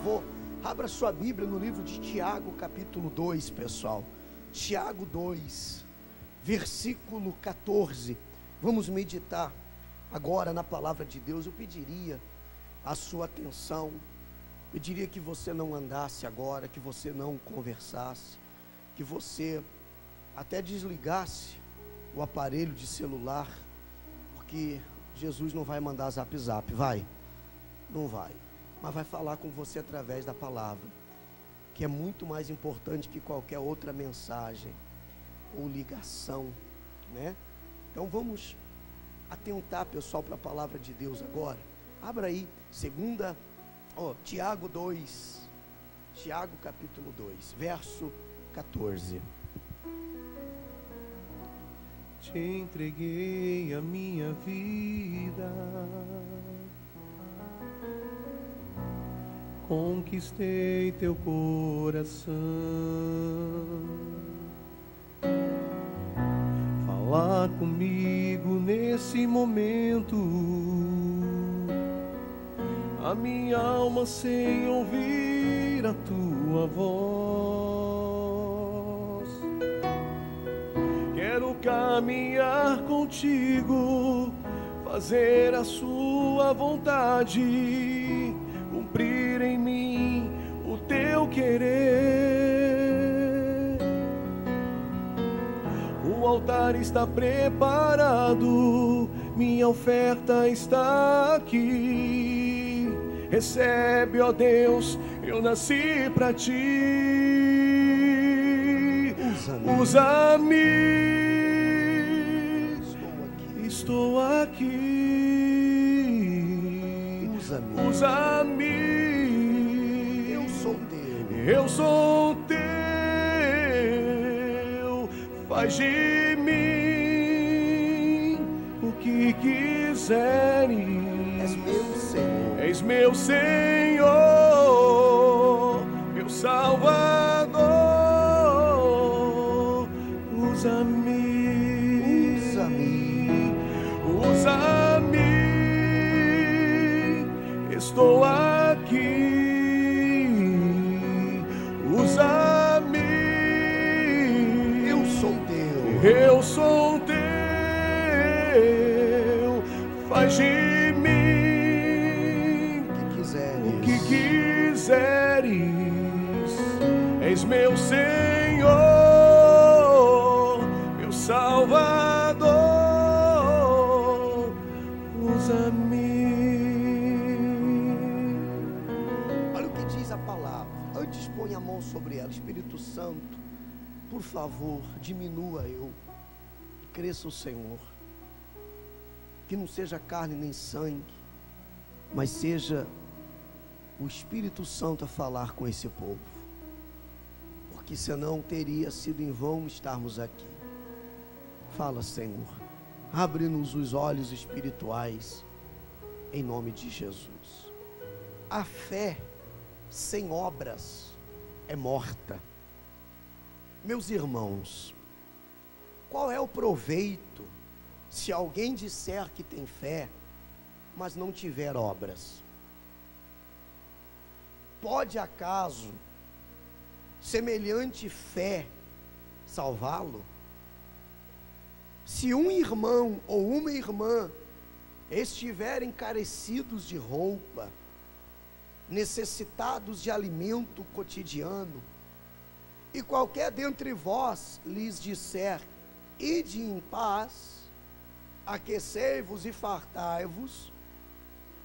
favor, abra sua Bíblia no livro de Tiago, capítulo 2, pessoal. Tiago 2, versículo 14. Vamos meditar agora na palavra de Deus. Eu pediria a sua atenção, pediria que você não andasse agora, que você não conversasse, que você até desligasse o aparelho de celular, porque Jesus não vai mandar zap zap, vai? Não vai, mas vai falar com você através da palavra, que é muito mais importante que qualquer outra mensagem ou ligação, né? Então vamos atentar, pessoal, para a palavra de Deus agora. Abra aí, Tiago 2, Tiago capítulo 2, verso 14. Te entreguei a minha vida, conquistei teu coração. Fala comigo nesse momento, a minha alma sem ouvir a tua voz. Quero caminhar contigo, fazer a sua vontade, cumprir em mim o teu querer. O altar está preparado, minha oferta está aqui. Recebe, ó Deus, eu nasci pra ti. Usa-me, estou aqui. Usa-me, eu sou teu. Faz de mim o que quiseres. És meu Senhor, meu Salvador. Usa-me, estou aqui. Usa-me, eu sou teu. Faz de mim o que quiseres. És meu Senhor, meu Salvador. Usa-me. Olha o que diz a palavra. Antes põe a mão sobre ela. Espírito Santo, por favor, diminua eu, cresça o Senhor. Que não seja carne nem sangue, mas seja o Espírito Santo a falar com esse povo, porque senão teria sido em vão estarmos aqui. Fala, Senhor, abre-nos os olhos espirituais, em nome de Jesus. A fé sem obras é morta. Meus irmãos, qual é o proveito se alguém disser que tem fé, mas não tiver obras? Pode acaso semelhante fé salvá-lo? Se um irmão ou uma irmã estiverem carecidos de roupa, necessitados de alimento cotidiano, e qualquer dentre vós lhes disser: ide em paz, aquecei-vos e fartai-vos,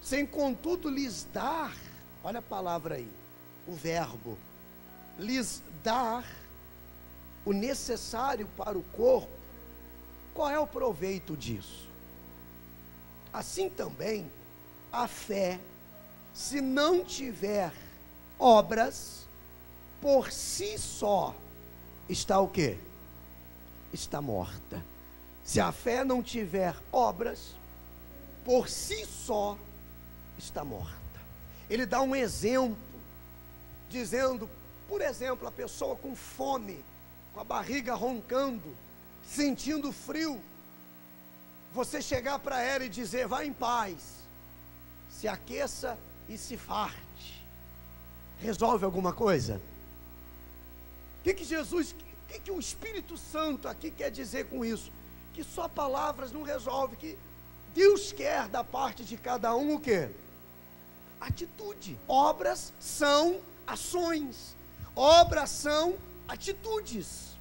sem contudo lhes dar, olha a palavra aí, o verbo, lhes dar o necessário para o corpo, qual é o proveito disso? Assim também, a fé, se não tiver obras, por si só, está o quê? Está morta. Se a fé não tiver obras, por si só, está morta. Ele dá um exemplo, dizendo, por exemplo, a pessoa com fome, com a barriga roncando, sentindo frio, você chegar para ela e dizer: vá em paz, se aqueça e se farte. resolve alguma coisa? O que o Espírito Santo aqui quer dizer com isso? Que só palavras não resolve, que Deus quer da parte de cada um o quê? Atitude. Obras são ações, obras são atitudes.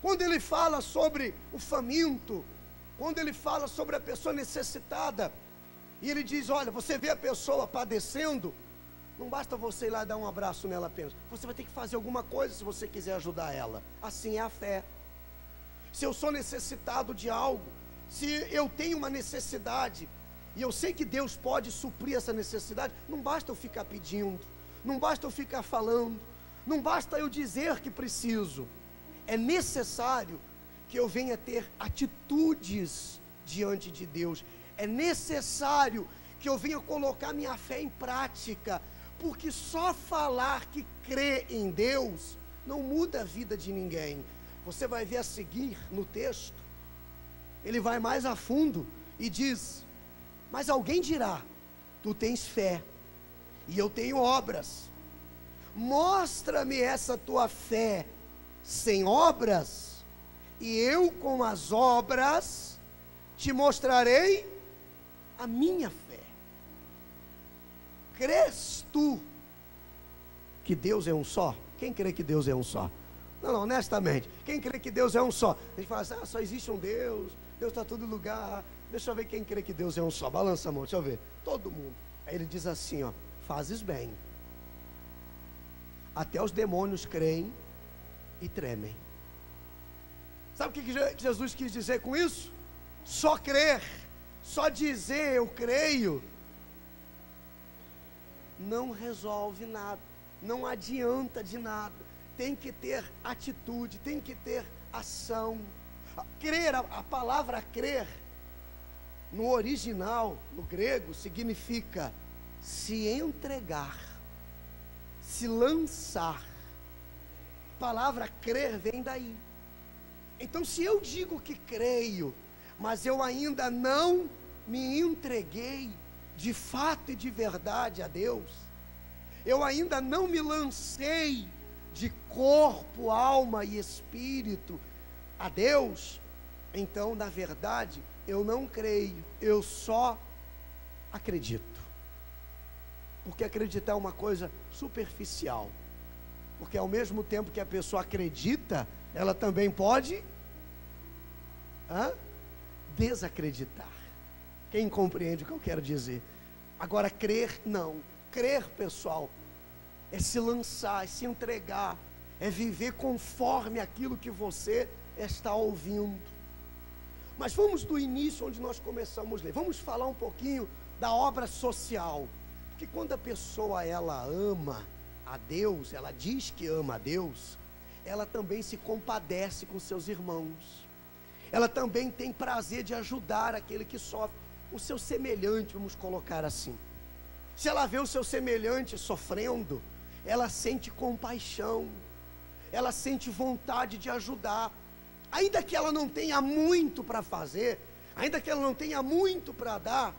Quando ele fala sobre o faminto, quando ele fala sobre a pessoa necessitada, e ele diz, olha, você vê a pessoa padecendo, não basta você ir lá dar um abraço nela apenas, você vai ter que fazer alguma coisa se você quiser ajudar ela. Assim é a fé. Se eu sou necessitado de algo, se eu tenho uma necessidade, e eu sei que Deus pode suprir essa necessidade, não basta eu ficar pedindo, não basta eu ficar falando, não basta eu dizer que preciso. É necessário que eu venha ter atitudes diante de Deus. É necessário que eu venha colocar minha fé em prática, porque só falar que crê em Deus não muda a vida de ninguém. Você vai ver a seguir no texto, ele vai mais a fundo e diz, mas alguém dirá, tu tens fé, e eu tenho obras, mostra-me essa tua fé sem obras, e eu com as obras te mostrarei a minha fé. Crês tu que Deus é um só? Quem crê que Deus é um só? Não, honestamente, quem crê que Deus é um só? A gente fala assim, só existe um Deus, Deus está em todo lugar. Deixa eu ver quem crê que Deus é um só. Balança a mão, deixa eu ver. Todo mundo. Aí ele diz assim, ó, fazes bem. Até os demônios creem e tremem. Sabe o que Jesus quis dizer com isso? Só crer, só dizer eu creio, não resolve nada, não adianta de nada. Tem que ter atitude, tem que ter ação. Crer, a palavra crer, no original, no grego, significa se entregar, se lançar. A palavra crer vem daí. Então, se eu digo que creio, mas eu ainda não me entreguei de fato e de verdade a Deus, eu ainda não me lancei de corpo, alma e espírito a Deus, então, na verdade, eu não creio, eu só acredito. Porque acreditar é uma coisa superficial. Porque ao mesmo tempo que a pessoa acredita, ela também pode desacreditar. Quem compreende o que eu quero dizer? Agora, crer, não. Crer, pessoal, é se lançar, é se entregar, é viver conforme aquilo que você está ouvindo. Mas vamos do início onde nós começamos a ler. Vamos falar um pouquinho da obra social. Porque quando a pessoa ela ama a Deus, ela diz que ama a Deus, ela também se compadece com seus irmãos. Ela também tem prazer de ajudar aquele que sofre, o seu semelhante, vamos colocar assim. Se ela vê o seu semelhante sofrendo, ela sente compaixão, ela sente vontade de ajudar. Ainda que ela não tenha muito para fazer, ainda que ela não tenha muito para dar,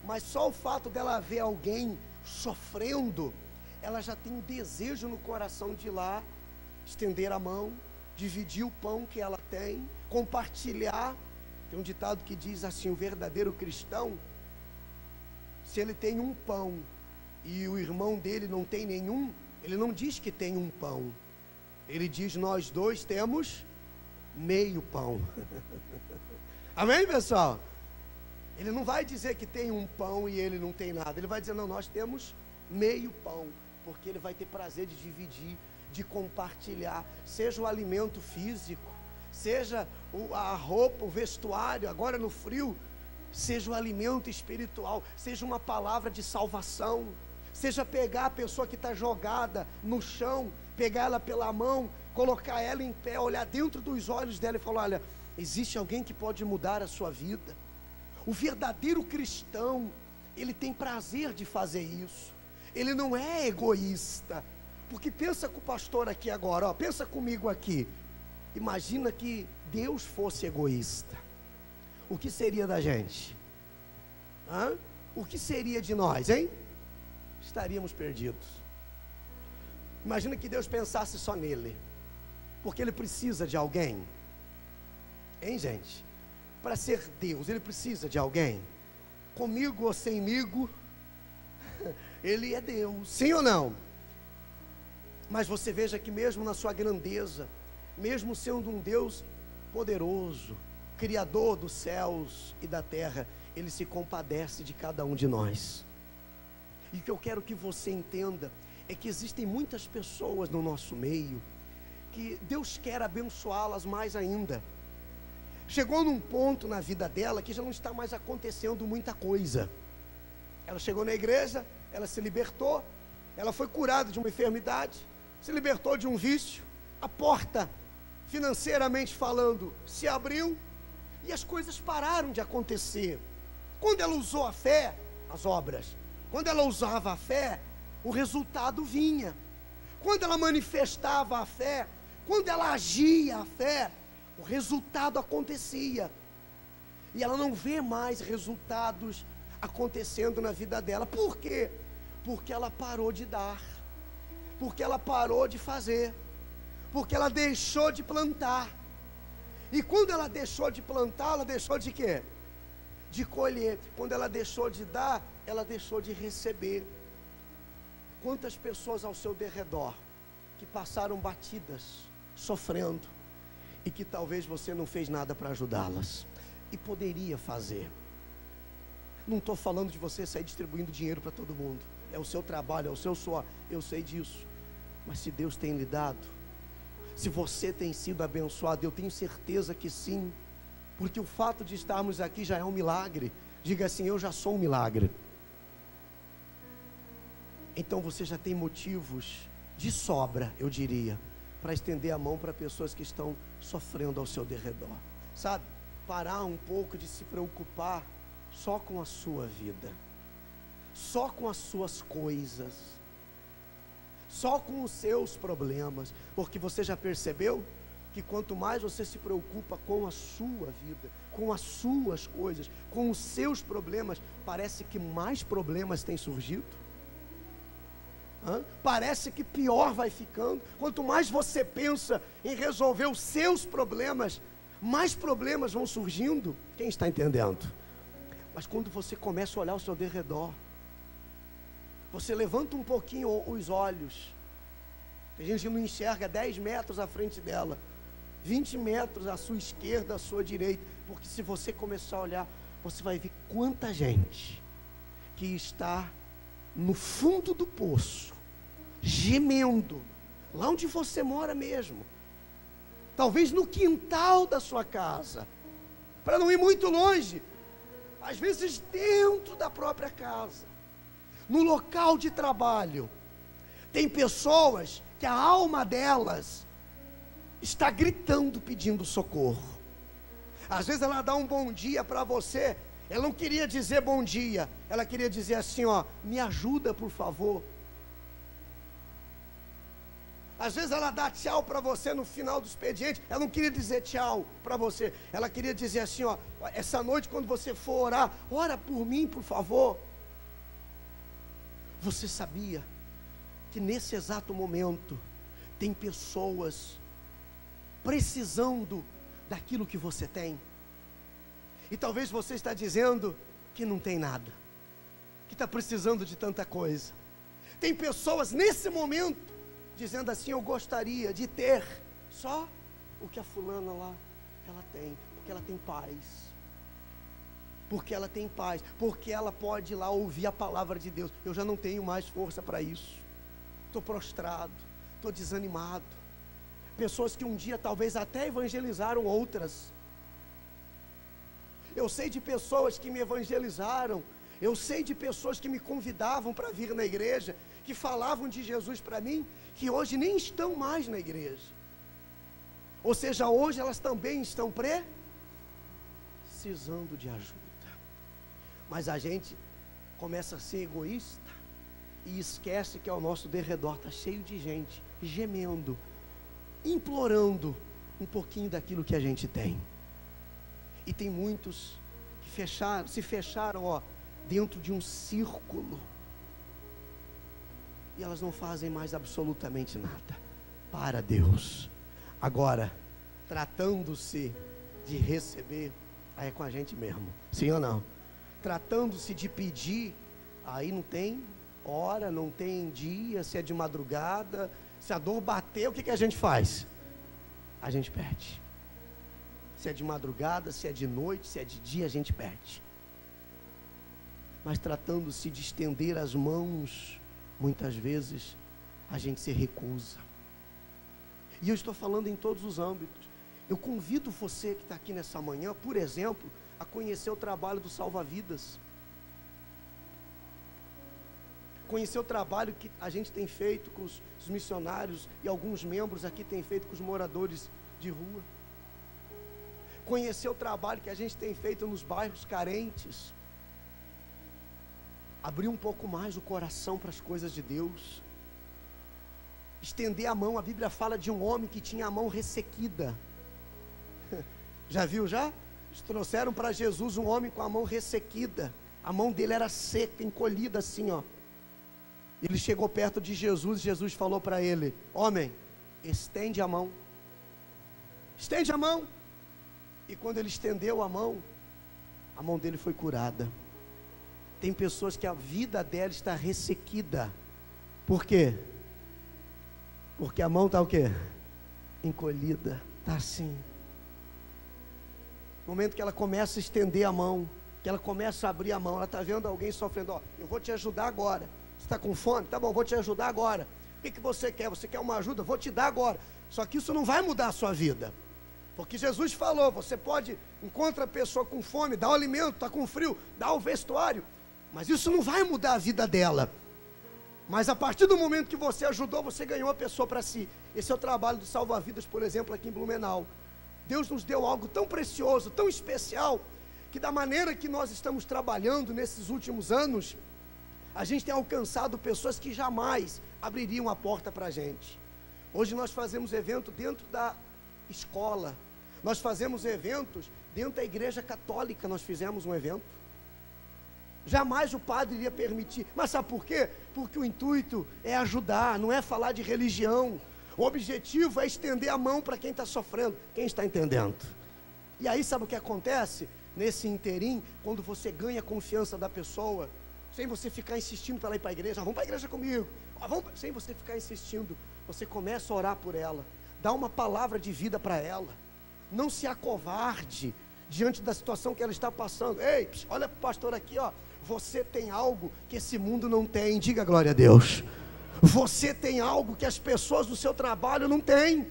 mas só o fato dela ver alguém sofrendo, ela já tem um desejo no coração de ir lá, estender a mão, dividir o pão que ela tem, compartilhar. Tem um ditado que diz assim, o verdadeiro cristão, se ele tem um pão e o irmão dele não tem nenhum, ele não diz que tem um pão, ele diz, nós dois temos meio pão. Amém, pessoal? Ele não vai dizer que tem um pão e ele não tem nada, ele vai dizer, não, nós temos meio pão, porque ele vai ter prazer de dividir, de compartilhar, seja o alimento físico, seja a roupa, o vestuário, agora no frio, seja o alimento espiritual, seja uma palavra de salvação, seja pegar a pessoa que está jogada no chão, pegar ela pela mão, colocar ela em pé, olhar dentro dos olhos dela e falar, olha, existe alguém que pode mudar a sua vida. O verdadeiro cristão, ele tem prazer de fazer isso, ele não é egoísta, porque pensa com o pastor aqui agora, ó, pensa comigo aqui, imagina que Deus fosse egoísta, o que seria da gente? O que seria de nós, hein? estaríamos perdidos. Imagina que Deus pensasse só nele, porque Ele precisa de alguém, hein, gente? Para ser Deus, Ele precisa de alguém, comigo ou semigo, Ele é Deus, sim ou não? Mas você veja que mesmo na sua grandeza, mesmo sendo um Deus poderoso, Criador dos céus e da terra, Ele se compadece de cada um de nós. E o que eu quero que você entenda é que existem muitas pessoas no nosso meio que Deus quer abençoá-las mais ainda. Chegou num ponto na vida dela que já não está mais acontecendo muita coisa. Ela chegou na igreja, ela se libertou, ela foi curada de uma enfermidade, se libertou de um vício, a porta, financeiramente falando, se abriu e as coisas pararam de acontecer. Quando ela usou a fé, as obras, quando ela usava a fé, o resultado vinha. Quando ela manifestava a fé, quando ela agia a fé, o resultado acontecia. E ela não vê mais resultados acontecendo na vida dela. Por quê? Porque ela parou de dar, porque ela parou de fazer, porque ela deixou de plantar. E quando ela deixou de plantar, ela deixou de quê? De colher. Quando ela deixou de dar, ela deixou de receber. Quantas pessoas ao seu derredor que passaram batidas, sofrendo, e que talvez você não fez nada para ajudá-las, e poderia fazer. Não estou falando de você sair distribuindo dinheiro para todo mundo, é o seu trabalho, é o seu suor, eu sei disso, mas se Deus tem lhe dado, se você tem sido abençoado, eu tenho certeza que sim, porque o fato de estarmos aqui já é um milagre. Diga assim: eu já sou um milagre. Então você já tem motivos de sobra, eu diria, para estender a mão para pessoas que estão sofrendo ao seu derredor. Sabe, parar um pouco de se preocupar só com a sua vida, só com as suas coisas, só com os seus problemas, porque você já percebeu que quanto mais você se preocupa com a sua vida, com as suas coisas, com os seus problemas, parece que mais problemas têm surgido? Parece que pior vai ficando. Quanto mais você pensa em resolver os seus problemas, mais problemas vão surgindo. Quem está entendendo? Mas quando você começa a olhar ao seu derredor, você levanta um pouquinho os olhos, a gente não enxerga 10 metros à frente dela, 20 metros à sua esquerda, à sua direita, porque se você começar a olhar, você vai ver quanta gente que está no fundo do poço, gemendo, lá onde você mora mesmo, talvez no quintal da sua casa, para não ir muito longe, às vezes dentro da própria casa, no local de trabalho. Tem pessoas que a alma delas está gritando, pedindo socorro. Às vezes ela dá um bom dia para você, ela não queria dizer bom dia, ela queria dizer assim, ó, me ajuda por favor. Às vezes ela dá tchau para você no final do expediente, ela não queria dizer tchau para você, ela queria dizer assim, ó, essa noite quando você for orar, ora por mim por favor. Você sabia que nesse exato momento tem pessoas precisando daquilo que você tem? E talvez você está dizendo que não tem nada, que está precisando de tanta coisa. Tem pessoas nesse momento dizendo assim, eu gostaria de ter só o que a fulana lá, ela tem, porque ela tem paz, porque ela tem paz, porque ela pode ir lá ouvir a palavra de Deus. Eu já não tenho mais força para isso, estou prostrado, estou desanimado. Pessoas que um dia talvez até evangelizaram outras. Eu sei de pessoas que me evangelizaram, eu sei de pessoas que me convidavam para vir na igreja, que falavam de Jesus para mim, que hoje nem estão mais na igreja. Ou seja, hoje elas também estão precisando de ajuda. Mas a gente começa a ser egoísta e esquece que ao nosso derredor está cheio de gente gemendo, implorando um pouquinho daquilo que a gente tem. E tem muitos que se fecharam, ó, dentro de um círculo, e elas não fazem mais absolutamente nada para Deus. Agora, tratando-se de receber, aí é com a gente mesmo, sim ou não? Tratando-se de pedir, aí não tem hora, não tem dia, se é de madrugada, se a dor bater, o que a gente faz? A gente perde. Se é de madrugada, se é de noite, se é de dia, a gente perde. Mas tratando-se de estender as mãos, muitas vezes a gente se recusa. E eu estou falando em todos os âmbitos. Eu convido você que está aqui nessa manhã, por exemplo, a conhecer o trabalho do Salva-Vidas. Conhecer o trabalho que a gente tem feito com os missionários e alguns membros aqui têm feito com os moradores de rua. Conhecer o trabalho que a gente tem feito nos bairros carentes. Abrir um pouco mais o coração para as coisas de Deus. Estender a mão. A Bíblia fala de um homem que tinha a mão ressequida. Já viu já? Eles trouxeram para Jesus um homem com a mão ressequida. A mão dele era seca, encolhida assim, ó. Ele chegou perto de Jesus e Jesus falou para ele: homem, estende a mão. Estende a mão. E quando ele estendeu a mão dele foi curada. Tem pessoas que a vida dela está ressequida. Por quê? Porque a mão está o quê? Encolhida, está assim. No momento que ela começa a estender a mão, que ela começa a abrir a mão, ela está vendo alguém sofrendo, ó, eu vou te ajudar agora. Você está com fome? Tá bom, vou te ajudar agora. O que você quer? Você quer uma ajuda? Vou te dar agora. Só que isso não vai mudar a sua vida. Porque Jesus falou, você pode, encontra a pessoa com fome, dá o alimento, está com frio, dá o vestuário. Mas isso não vai mudar a vida dela. Mas a partir do momento que você ajudou, você ganhou a pessoa para si. Esse é o trabalho do Salva-Vidas, por exemplo, aqui em Blumenau. Deus nos deu algo tão precioso, tão especial, que da maneira que nós estamos trabalhando nesses últimos anos, a gente tem alcançado pessoas que jamais abririam a porta para a gente. Hoje nós fazemos evento dentro da escola, nós fazemos eventos dentro da igreja católica, nós fizemos um evento. Jamais o padre iria permitir. Mas sabe por quê? Porque o intuito é ajudar, não é falar de religião. O objetivo é estender a mão para quem está sofrendo. Quem está entendendo? E aí sabe o que acontece? Nesse interim, quando você ganha a confiança da pessoa, sem você ficar insistindo para ela ir para a igreja, vamos para a igreja comigo, sem você ficar insistindo, você começa a orar por ela, dá uma palavra de vida para ela, não se acovarde diante da situação que ela está passando. Ei, olha para o pastor aqui, ó, você tem algo que esse mundo não tem, diga glória a Deus. Você tem algo que as pessoas do seu trabalho não têm.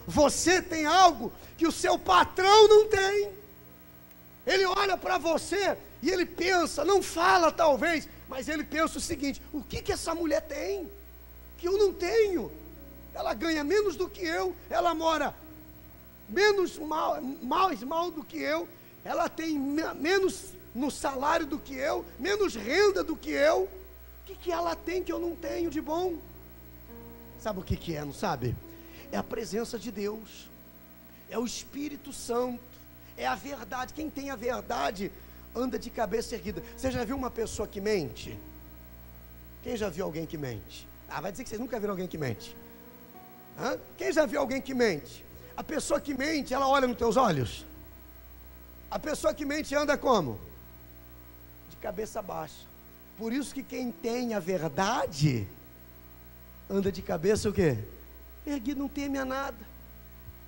Você tem algo que o seu patrão não tem. Ele olha para você e ele pensa, não fala talvez, mas ele pensa o seguinte: o que essa mulher tem que eu não tenho? Ela ganha menos do que eu, ela mora menos mal do que eu, ela tem menos no salário do que eu, menos renda do que eu. O que ela tem que eu não tenho de bom? Sabe o que é, não sabe? É a presença de Deus, é o Espírito Santo, é a verdade. Quem tem a verdade anda de cabeça erguida. Você já viu uma pessoa que mente? Quem já viu alguém que mente? Vai dizer que vocês nunca viram alguém que mente. Quem já viu alguém que mente? A pessoa que mente, ela olha nos teus olhos. A pessoa que mente anda como? De cabeça baixa. Por isso que quem tem a verdade anda de cabeça o quê? Erguida, não teme a nada.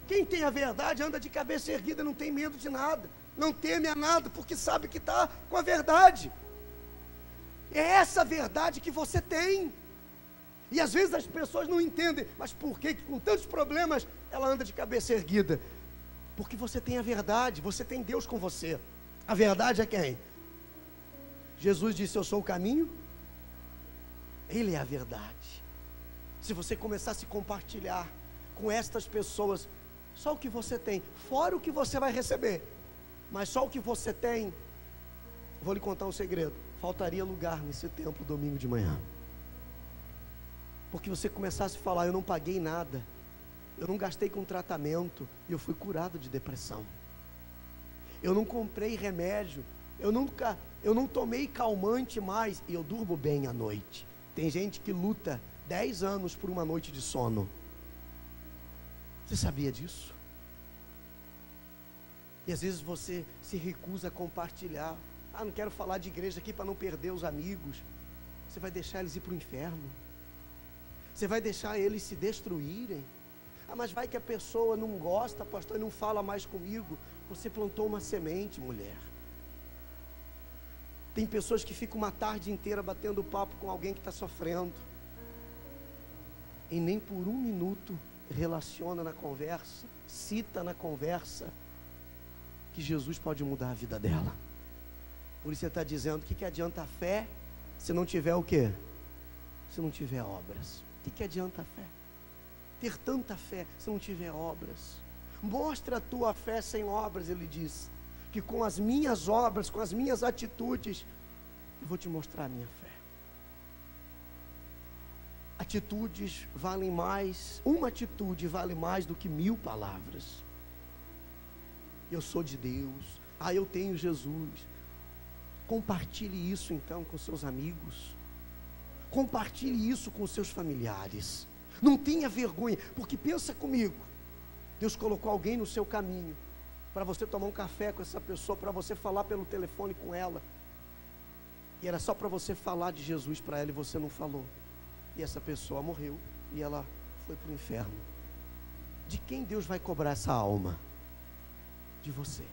Quem tem a verdade anda de cabeça erguida, não tem medo de nada, não teme a nada, porque sabe que está com a verdade. É essa verdade que você tem. E às vezes as pessoas não entendem, mas por que com tantos problemas ela anda de cabeça erguida? Porque você tem a verdade, você tem Deus com você. A verdade é quem? Jesus disse, eu sou o caminho, Ele é a verdade. Se você começar a se compartilhar com estas pessoas, só o que você tem, fora o que você vai receber, mas só o que você tem, vou lhe contar um segredo, faltaria lugar nesse templo domingo de manhã. Porque você começasse a falar, eu não paguei nada, eu não gastei com tratamento, e eu fui curado de depressão. Eu não comprei remédio, eu não tomei calmante mais, e eu durmo bem à noite. Tem gente que luta 10 anos por uma noite de sono. Você sabia disso? E às vezes você se recusa a compartilhar. Não quero falar de igreja aqui para não perder os amigos. Você vai deixar eles ir para o inferno. Você vai deixar eles se destruírem. Mas vai que a pessoa não gosta, pastor, e não fala mais comigo. Você plantou uma semente, mulher. Tem pessoas que ficam uma tarde inteira batendo papo com alguém que está sofrendo, e nem por um minuto relaciona na conversa, cita na conversa que Jesus pode mudar a vida dela. Por isso você está dizendo, o que adianta a fé se não tiver o quê? Se não tiver obras. O que adianta a fé? Ter tanta fé se não tiver obras. Mostra a tua fé sem obras, ele diz, que com as minhas obras, com as minhas atitudes, eu vou te mostrar a minha fé. Atitudes valem mais, uma atitude vale mais do que 1000 palavras. Eu sou de Deus, eu tenho Jesus. Compartilhe isso então com seus amigos, compartilhe isso com seus familiares. Não tenha vergonha, porque pensa comigo, Deus colocou alguém no seu caminho, para você tomar um café com essa pessoa, para você falar pelo telefone com ela, e era só para você falar de Jesus para ela, e você não falou, e essa pessoa morreu, e ela foi para o inferno. De quem Deus vai cobrar essa alma? De você.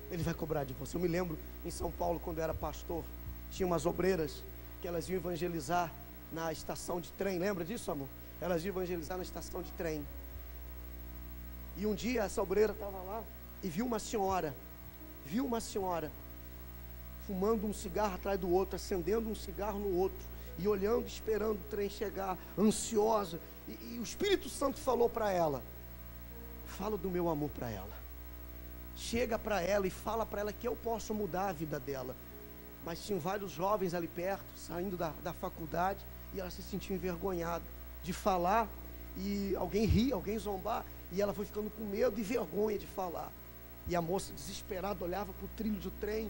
Ele vai cobrar de você. Eu me lembro em São Paulo, quando eu era pastor, tinha umas obreiras que elas iam evangelizar na estação de trem. Lembra disso, amor? Elas iam evangelizar na estação de trem. E um dia essa obreira estava lá e viu uma senhora fumando um cigarro atrás do outro, acendendo um cigarro no outro, e olhando, esperando o trem chegar, ansiosa. E o Espírito Santo falou para ela: fala do meu amor para ela. Chega para ela e fala para ela que eu posso mudar a vida dela. Mas tinham vários jovens ali perto, saindo da faculdade, e ela se sentiu envergonhada de falar, e alguém ria, alguém zombar, e ela foi ficando com medo e vergonha de falar. E a moça, desesperada, olhava para o trilho do trem,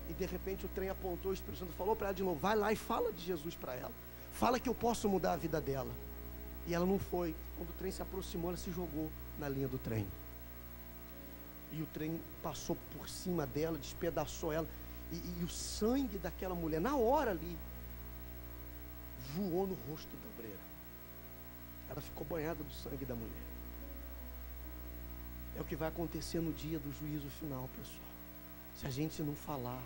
e de repente o trem apontou, o Espírito Santo falou para ela de novo: vai lá e fala de Jesus para ela, fala que eu posso mudar a vida dela. E ela não foi. Quando o trem se aproximou, ela se jogou na linha do trem, e o trem passou por cima dela, despedaçou ela, e o sangue daquela mulher, na hora ali, voou no rosto da obreira. Ela ficou banhada do sangue da mulher. É o que vai acontecer no dia do juízo final, pessoal. Se a gente não falar,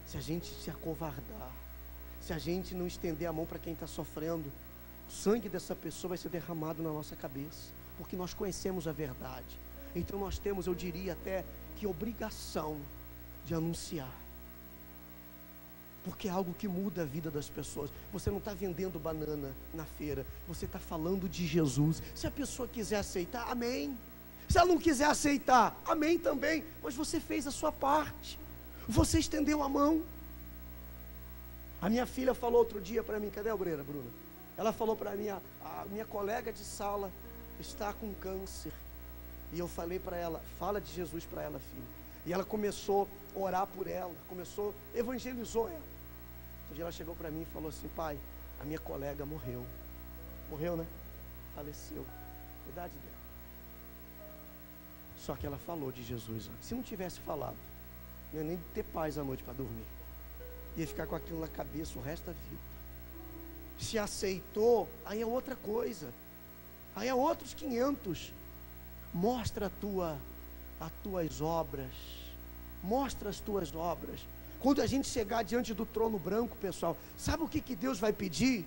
se a gente se acovardar, se a gente não estender a mão para quem está sofrendo, o sangue dessa pessoa vai ser derramado na nossa cabeça, porque nós conhecemos a verdade. Então nós temos, eu diria até, que obrigação de anunciar, porque é algo que muda a vida das pessoas. Você não está vendendo banana na feira, você está falando de Jesus. Se a pessoa quiser aceitar, amém. Se ela não quiser aceitar, amém também. Mas você fez a sua parte, você estendeu a mão. A minha filha falou outro dia para mim, cadê a obreira, Bruna? Ela falou para mim, a minha colega de sala está com câncer. E eu falei para ela: fala de Jesus para ela, filha. E ela começou a orar por ela, evangelizou ela. Um dia ela chegou para mim e falou assim: pai, a minha colega morreu. Morreu, né? Faleceu. A idade dela. Só que ela falou de Jesus antes. Se não tivesse falado, não ia nem ter paz à noite para dormir. Ia ficar com aquilo na cabeça o resto da vida. Se aceitou, aí é outra coisa. Aí é outros 500. Mostra as tuas obras. Mostra as tuas obras. Quando a gente chegar diante do trono branco, pessoal, sabe o que Deus vai pedir?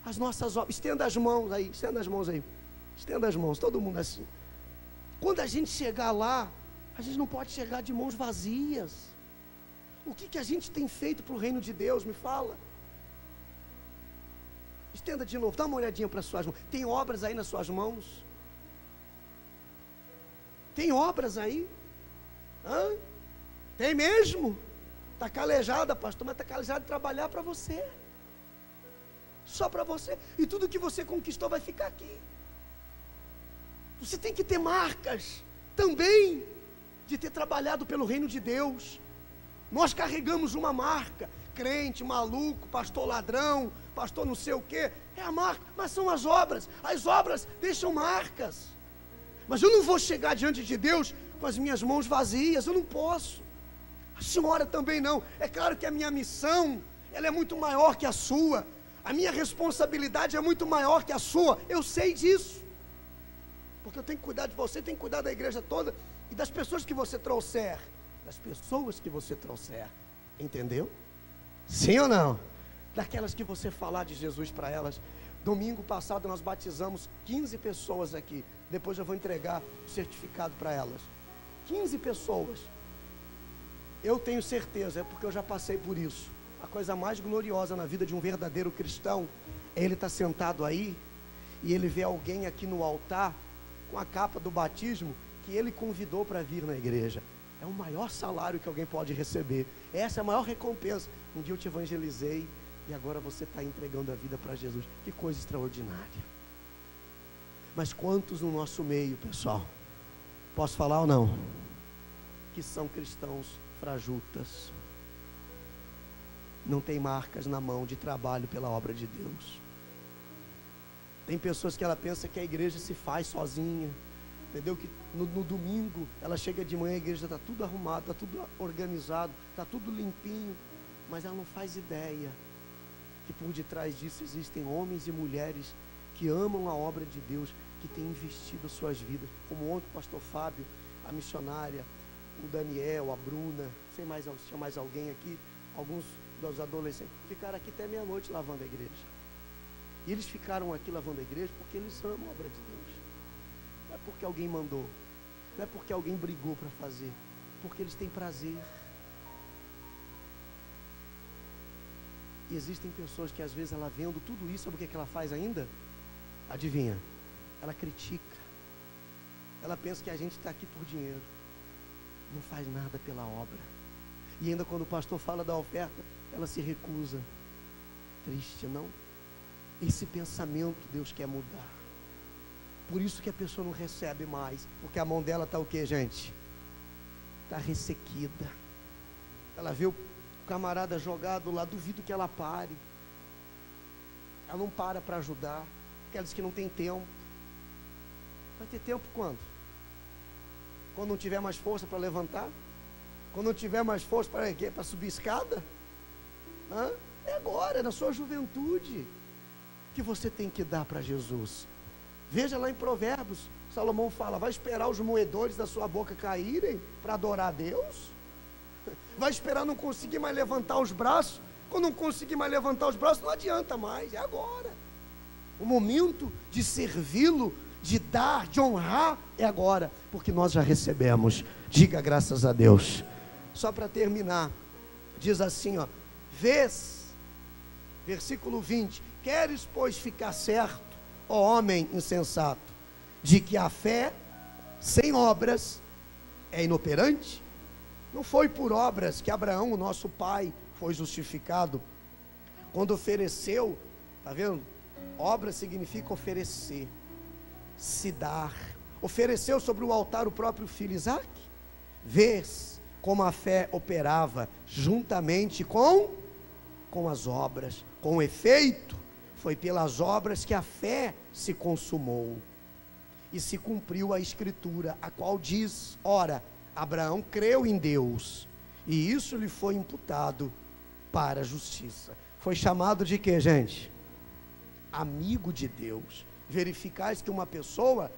As nossas obras. Estenda as mãos aí, estenda as mãos aí. Estenda as mãos, todo mundo assim. Quando a gente chegar lá, a gente não pode chegar de mãos vazias. O que a gente tem feito para o reino de Deus? Me fala. Estenda de novo, dá uma olhadinha para as suas mãos. Tem obras aí nas suas mãos? Tem obras aí? Tem mesmo? Está calejada, pastor, mas está calejada de trabalhar para você. Só para você. E tudo que você conquistou vai ficar aqui. Você tem que ter marcas também de ter trabalhado pelo reino de Deus. Nós carregamos uma marca. crente, maluco, pastor ladrão, pastor não sei o quê. É a marca, mas são as obras. As obras deixam marcas. Mas eu não vou chegar diante de Deus com as minhas mãos vazias, eu não posso. A senhora também não. É claro que a minha missão, ela é muito maior que a sua. A minha responsabilidade é muito maior que a sua. Eu sei disso. Porque eu tenho que cuidar de você, tenho que cuidar da igreja toda e das pessoas que você trouxer. Das pessoas que você trouxer. Entendeu? Sim ou não? Daquelas que você falar de Jesus para elas. Domingo passado nós batizamos 15 pessoas aqui. Depois eu vou entregar o certificado para elas. 15 pessoas. Eu tenho certeza, é porque eu já passei por isso. A coisa mais gloriosa na vida de um verdadeiro cristão é ele estar sentado aí e ele vê alguém aqui no altar com a capa do batismo que ele convidou para vir na igreja. É o maior salário que alguém pode receber. Essa é a maior recompensa. Um dia eu te evangelizei e agora você está entregando a vida para Jesus. Que coisa extraordinária. Mas quantos no nosso meio, pessoal, posso falar ou não, que são cristãos frajutas, não tem marcas na mão de trabalho pela obra de Deus. Tem pessoas que ela pensa que a igreja se faz sozinha, entendeu? Que no domingo ela chega de manhã, a igreja está tudo arrumado, está tudo organizado, está tudo limpinho, mas ela não faz ideia que por detrás disso existem homens e mulheres que amam a obra de Deus, que têm investido suas vidas, como ontem o pastor Fábio, a missionária, o Daniel, a Bruna, sei mais, se tinha mais alguém aqui, alguns dos adolescentes, ficaram aqui até meia-noite lavando a igreja. E eles ficaram aqui lavando a igreja porque eles amam a obra de Deus. Não é porque alguém mandou, não é porque alguém brigou para fazer, porque eles têm prazer. E existem pessoas que às vezes ela vendo tudo isso, sabe o que ela faz ainda? Adivinha? Ela critica. Ela pensa que a gente está aqui por dinheiro. Não faz nada pela obra. E ainda quando o pastor fala da oferta, ela se recusa. Triste, não? Esse pensamento Deus quer mudar. Por isso que a pessoa não recebe mais. Porque a mão dela está o que, gente? Está ressequida. Ela vê o camarada jogado lá, duvido que ela pare. Ela não para ajudar. Porque ela diz que não tem tempo. Vai ter tempo quando? Quando não tiver mais força para levantar? Quando não tiver mais força para subir escada? É agora, é na sua juventude que você tem que dar para Jesus. Veja lá em Provérbios, Salomão fala, vai esperar os moedores da sua boca caírem para adorar a Deus? Vai esperar não conseguir mais levantar os braços? Quando não conseguir mais levantar os braços, não adianta mais, é agora. O momento de servi-lo, de dar, de honrar, é agora, porque nós já recebemos. Diga graças a Deus. Só para terminar, diz assim, ó, versículo 20, queres, pois, ficar certo, ó homem insensato, de que a fé sem obras é inoperante? Não foi por obras que Abraão, o nosso pai, foi justificado, quando ofereceu, está vendo? Obra significa oferecer, se dar, ofereceu sobre o altar o próprio filho Isaque. Vês como a fé operava juntamente com as obras, com efeito, foi pelas obras que a fé se consumou, e se cumpriu a escritura, a qual diz, ora, Abraão creu em Deus, e isso lhe foi imputado para a justiça. Foi chamado de quê, gente? Amigo de Deus. Verificais que uma pessoa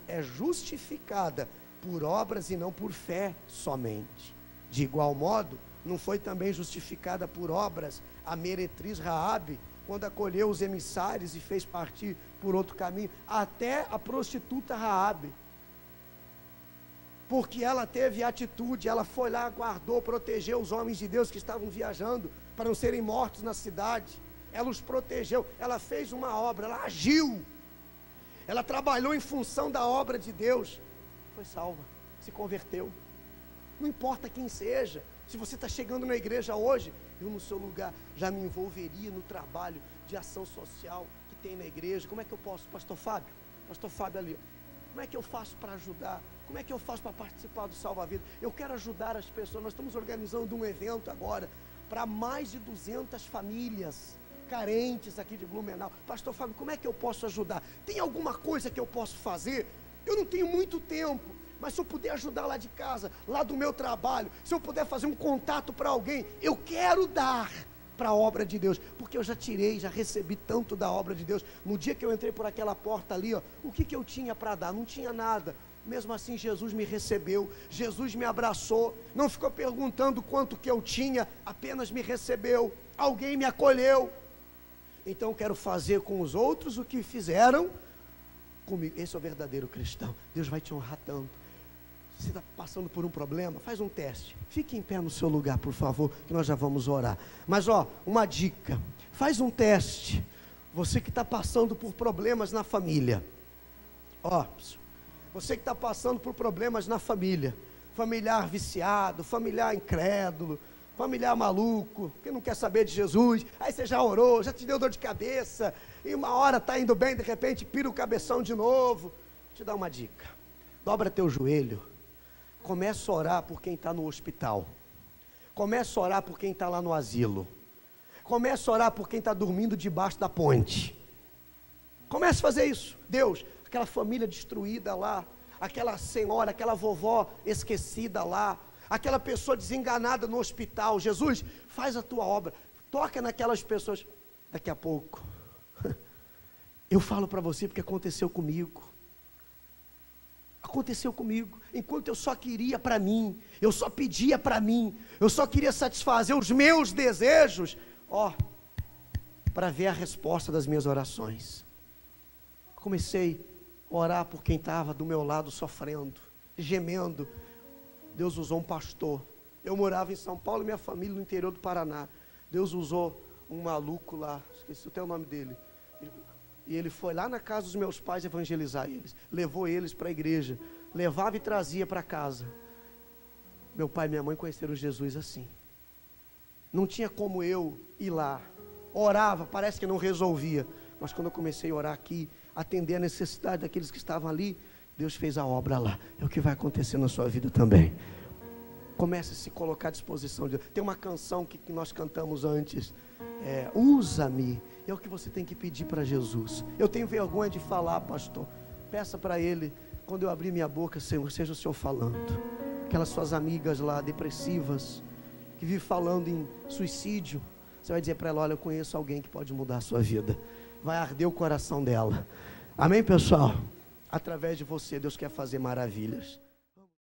é justificada por obras e não por fé somente. De igual modo, não foi também justificada por obras a meretriz Raabe, quando acolheu os emissários e fez partir por outro caminho, até a prostituta Raabe, porque ela teve atitude, ela foi lá, guardou, protegeu os homens de Deus que estavam viajando, para não serem mortos na cidade. Ela os protegeu, ela fez uma obra, ela agiu, ela trabalhou em função da obra de Deus, foi salva, se converteu. Não importa quem seja, se você está chegando na igreja hoje, eu no seu lugar já me envolveria no trabalho de ação social que tem na igreja. Como é que eu posso, pastor Fábio ali, como é que eu faço para ajudar? Como é que eu faço para participar do Salva Vida? Eu quero ajudar as pessoas, nós estamos organizando um evento agora, para mais de 200 famílias carentes aqui de Blumenau. Pastor Fábio, como é que eu posso ajudar? Tem alguma coisa que eu posso fazer? Eu não tenho muito tempo, mas se eu puder ajudar lá de casa, lá do meu trabalho, se eu puder fazer um contato para alguém, eu quero dar para a obra de Deus, porque eu já recebi tanto da obra de Deus. No dia que eu entrei por aquela porta ali, ó, o que eu tinha para dar? Não tinha nada. Mesmo assim, Jesus me recebeu, Jesus me abraçou, não ficou perguntando quanto que eu tinha, apenas me recebeu, alguém me acolheu. Então eu quero fazer com os outros o que fizeram comigo. Esse é o verdadeiro cristão. Deus vai te honrar tanto. Se você está passando por um problema, faz um teste, fique em pé no seu lugar, por favor, que nós já vamos orar. Mas uma dica, faz um teste, você que está passando por problemas na família, você que está passando por problemas na família, familiar viciado, familiar incrédulo, familiar maluco, que não quer saber de Jesus, aí você já orou, já te deu dor de cabeça, e uma hora está indo bem, de repente pira o cabeção de novo. Vou te dar uma dica, dobra teu joelho, começa a orar por quem está no hospital, começa a orar por quem está lá no asilo, começa a orar por quem está dormindo debaixo da ponte, comece a fazer isso. Deus, aquela família destruída lá, aquela senhora, aquela vovó esquecida lá, aquela pessoa desenganada no hospital, Jesus, faz a tua obra, toca naquelas pessoas. Daqui a pouco, eu falo para você porque aconteceu comigo, enquanto eu só queria para mim, eu só pedia para mim, eu só queria satisfazer os meus desejos, para ver a resposta das minhas orações. Comecei a orar por quem estava do meu lado sofrendo, gemendo. Deus usou um pastor. Eu morava em São Paulo e minha família no interior do Paraná. Deus usou um maluco lá, esqueci até o nome dele, e ele foi lá na casa dos meus pais evangelizar eles, levou eles para a igreja, levava e trazia para casa. Meu pai e minha mãe conheceram Jesus assim. Não tinha como eu ir lá, orava, parece que não resolvia, mas quando eu comecei a orar aqui, atender a necessidade daqueles que estavam ali, Deus fez a obra lá. É o que vai acontecer na sua vida também. Comece a se colocar à disposição de Deus. Tem uma canção que nós cantamos antes, usa-me. É o que você tem que pedir para Jesus. Eu tenho vergonha de falar, pastor. Peça para Ele, quando eu abrir minha boca, Senhor, seja o Senhor falando. Aquelas suas amigas lá, depressivas, que vivem falando em suicídio, você vai dizer para ela, olha, eu conheço alguém que pode mudar a sua vida. Vai arder o coração dela. Amém, pessoal? Através de você, Deus quer fazer maravilhas.